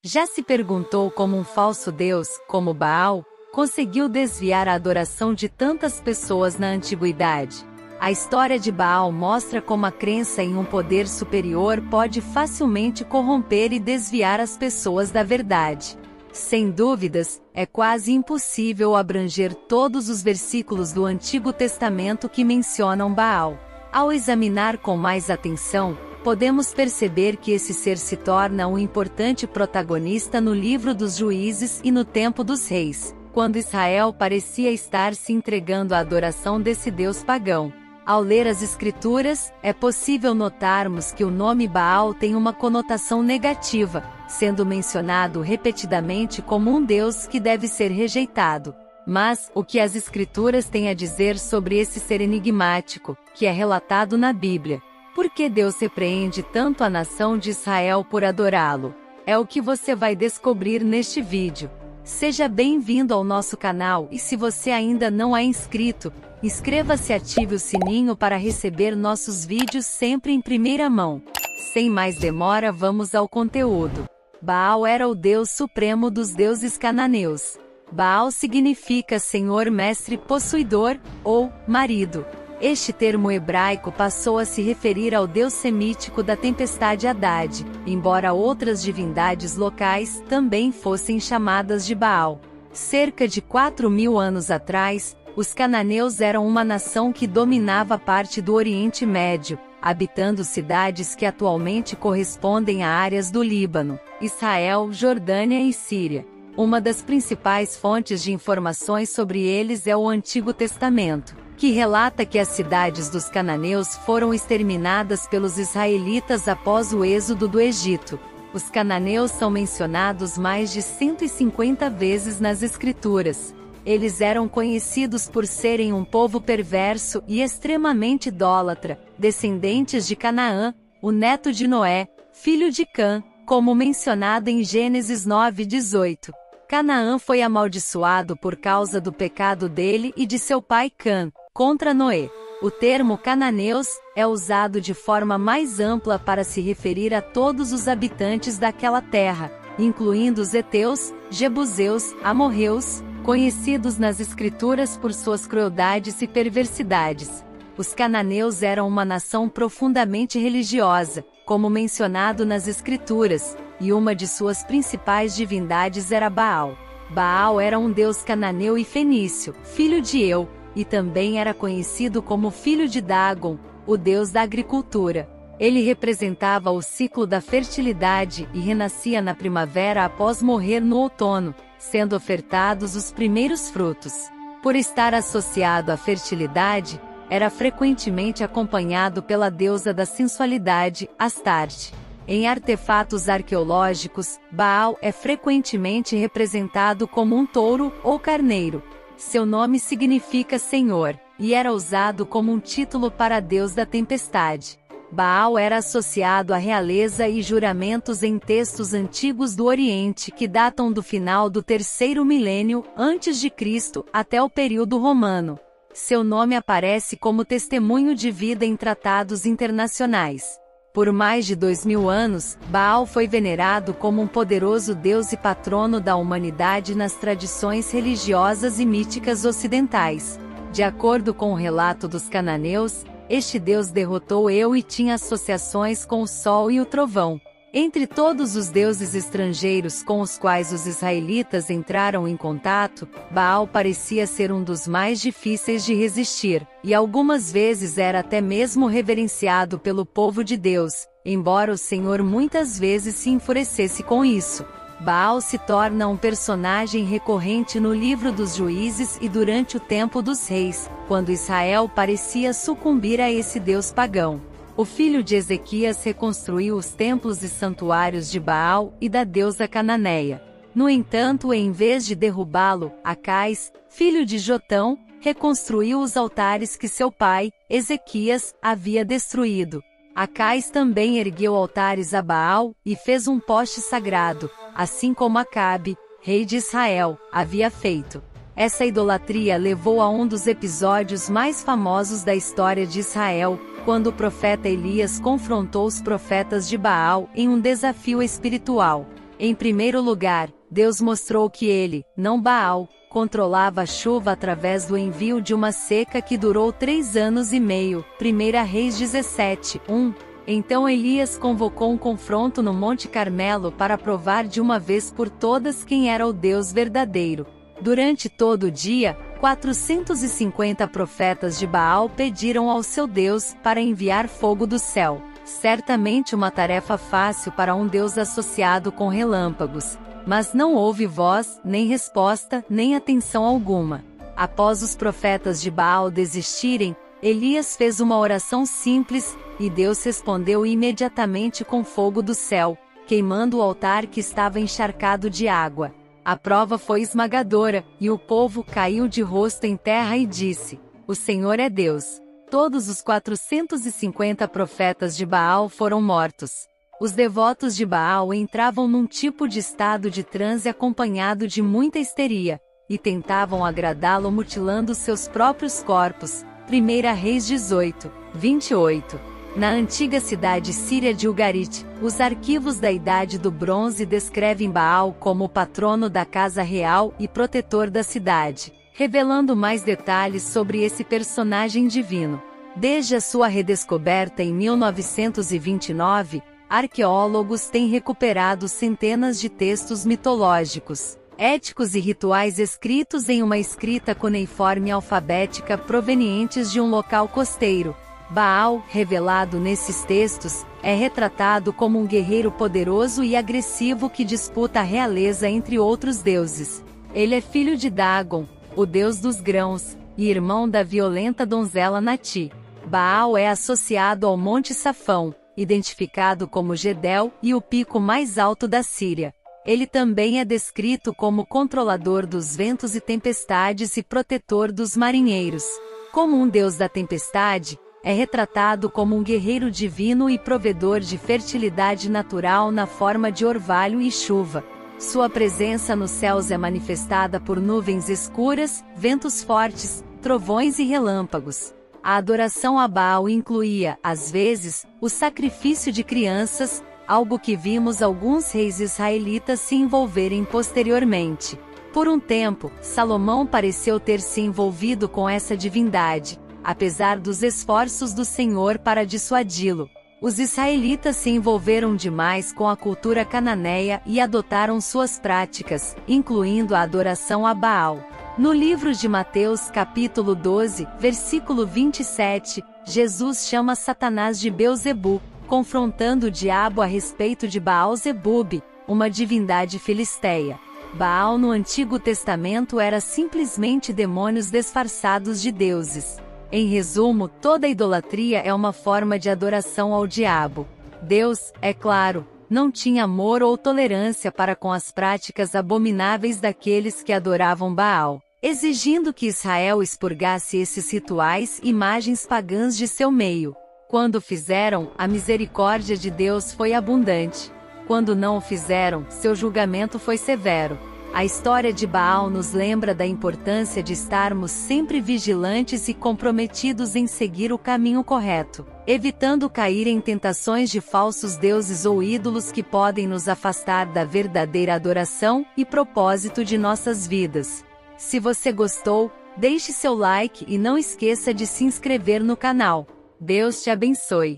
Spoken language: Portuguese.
Já se perguntou como um falso deus, como Baal, conseguiu desviar a adoração de tantas pessoas na antiguidade? A história de Baal mostra como a crença em um poder superior pode facilmente corromper e desviar as pessoas da verdade. Sem dúvidas, é quase impossível abranger todos os versículos do Antigo Testamento que mencionam Baal. Ao examinar com mais atenção, podemos perceber que esse ser se torna um importante protagonista no livro dos Juízes e no tempo dos reis, quando Israel parecia estar se entregando à adoração desse deus pagão. Ao ler as Escrituras, é possível notarmos que o nome Baal tem uma conotação negativa, sendo mencionado repetidamente como um deus que deve ser rejeitado. Mas, o que as Escrituras têm a dizer sobre esse ser enigmático, que é relatado na Bíblia? Por que Deus repreende tanto a nação de Israel por adorá-lo? É o que você vai descobrir neste vídeo. Seja bem-vindo ao nosso canal e se você ainda não é inscrito, inscreva-se e ative o sininho para receber nossos vídeos sempre em primeira mão. Sem mais demora, vamos ao conteúdo. Baal era o deus supremo dos deuses cananeus. Baal significa Senhor Mestre Possuidor, ou marido. Este termo hebraico passou a se referir ao deus semítico da tempestade Haddad, embora outras divindades locais também fossem chamadas de Baal. Cerca de 4.000 anos atrás, os cananeus eram uma nação que dominava parte do Oriente Médio, habitando cidades que atualmente correspondem a áreas do Líbano, Israel, Jordânia e Síria. Uma das principais fontes de informações sobre eles é o Antigo Testamento, que relata que as cidades dos cananeus foram exterminadas pelos israelitas após o êxodo do Egito. Os cananeus são mencionados mais de 150 vezes nas Escrituras. Eles eram conhecidos por serem um povo perverso e extremamente idólatra, descendentes de Canaã, o neto de Noé, filho de Cã, como mencionado em Gênesis 9:18. Canaã foi amaldiçoado por causa do pecado dele e de seu pai Cã contra Noé. O termo cananeus é usado de forma mais ampla para se referir a todos os habitantes daquela terra, incluindo os heteus, jebuseus, amorreus, conhecidos nas Escrituras por suas crueldades e perversidades. Os cananeus eram uma nação profundamente religiosa, como mencionado nas Escrituras, e uma de suas principais divindades era Baal. Baal era um deus cananeu e fenício, filho de Eu, e também era conhecido como filho de Dagon, o deus da agricultura. Ele representava o ciclo da fertilidade e renascia na primavera após morrer no outono, sendo ofertados os primeiros frutos. Por estar associado à fertilidade, era frequentemente acompanhado pela deusa da sensualidade, Astarte. Em artefatos arqueológicos, Baal é frequentemente representado como um touro ou carneiro. Seu nome significa Senhor, e era usado como um título para Deus da tempestade. Baal era associado à realeza e juramentos em textos antigos do Oriente que datam do final do terceiro milênio antes de Cristo até o período romano. Seu nome aparece como testemunho de vida em tratados internacionais. Por mais de 2.000 anos, Baal foi venerado como um poderoso deus e patrono da humanidade nas tradições religiosas e míticas ocidentais. De acordo com o relato dos cananeus, este deus derrotou Eu e tinha associações com o sol e o trovão. Entre todos os deuses estrangeiros com os quais os israelitas entraram em contato, Baal parecia ser um dos mais difíceis de resistir, e algumas vezes era até mesmo reverenciado pelo povo de Deus, embora o Senhor muitas vezes se enfurecesse com isso. Baal se torna um personagem recorrente no livro dos Juízes e durante o tempo dos reis, quando Israel parecia sucumbir a esse deus pagão. O filho de Ezequias reconstruiu os templos e santuários de Baal e da deusa cananeia. No entanto, em vez de derrubá-lo, Acais, filho de Jotão, reconstruiu os altares que seu pai, Ezequias, havia destruído. Acais também ergueu altares a Baal e fez um poste sagrado, assim como Acabe, rei de Israel, havia feito. Essa idolatria levou a um dos episódios mais famosos da história de Israel, quando o profeta Elias confrontou os profetas de Baal em um desafio espiritual. Em primeiro lugar, Deus mostrou que ele, não Baal, controlava a chuva através do envio de uma seca que durou 3 anos e meio. 1 Reis 17, 1. Então Elias convocou um confronto no Monte Carmelo para provar de uma vez por todas quem era o Deus verdadeiro. Durante todo o dia, 450 profetas de Baal pediram ao seu Deus para enviar fogo do céu. Certamente uma tarefa fácil para um Deus associado com relâmpagos. Mas não houve voz, nem resposta, nem atenção alguma. Após os profetas de Baal desistirem, Elias fez uma oração simples, e Deus respondeu imediatamente com fogo do céu, queimando o altar que estava encharcado de água. A prova foi esmagadora, e o povo caiu de rosto em terra e disse: "O Senhor é Deus." Todos os 450 profetas de Baal foram mortos. Os devotos de Baal entravam num tipo de estado de transe acompanhado de muita histeria, e tentavam agradá-lo mutilando seus próprios corpos. 1 Reis 18, 28. Na antiga cidade síria de Ugarit, os arquivos da Idade do Bronze descrevem Baal como o patrono da casa real e protetor da cidade, revelando mais detalhes sobre esse personagem divino. Desde a sua redescoberta em 1929, arqueólogos têm recuperado centenas de textos mitológicos, éticos e rituais escritos em uma escrita cuneiforme alfabética provenientes de um local costeiro. Baal, revelado nesses textos, é retratado como um guerreiro poderoso e agressivo que disputa a realeza entre outros deuses. Ele é filho de Dagon, o deus dos grãos, e irmão da violenta donzela Nati. Baal é associado ao Monte Safão, identificado como Gedel e o pico mais alto da Síria. Ele também é descrito como controlador dos ventos e tempestades e protetor dos marinheiros. Como um deus da tempestade, é retratado como um guerreiro divino e provedor de fertilidade natural na forma de orvalho e chuva. Sua presença nos céus é manifestada por nuvens escuras, ventos fortes, trovões e relâmpagos. A adoração a Baal incluía, às vezes, o sacrifício de crianças, algo que vimos alguns reis israelitas se envolverem posteriormente. Por um tempo, Salomão pareceu ter se envolvido com essa divindade, apesar dos esforços do Senhor para dissuadi-lo. Os israelitas se envolveram demais com a cultura cananeia e adotaram suas práticas, incluindo a adoração a Baal. No livro de Mateus capítulo 12, versículo 27, Jesus chama Satanás de Beelzebu, confrontando o diabo a respeito de Baal-zebub, uma divindade filisteia. Baal no Antigo Testamento era simplesmente demônios disfarçados de deuses. Em resumo, toda idolatria é uma forma de adoração ao diabo. Deus, é claro, não tinha amor ou tolerância para com as práticas abomináveis daqueles que adoravam Baal, exigindo que Israel expurgasse esses rituais e imagens pagãs de seu meio. Quando o fizeram, a misericórdia de Deus foi abundante. Quando não o fizeram, seu julgamento foi severo. A história de Baal nos lembra da importância de estarmos sempre vigilantes e comprometidos em seguir o caminho correto, evitando cair em tentações de falsos deuses ou ídolos que podem nos afastar da verdadeira adoração e propósito de nossas vidas. Se você gostou, deixe seu like e não esqueça de se inscrever no canal. Deus te abençoe.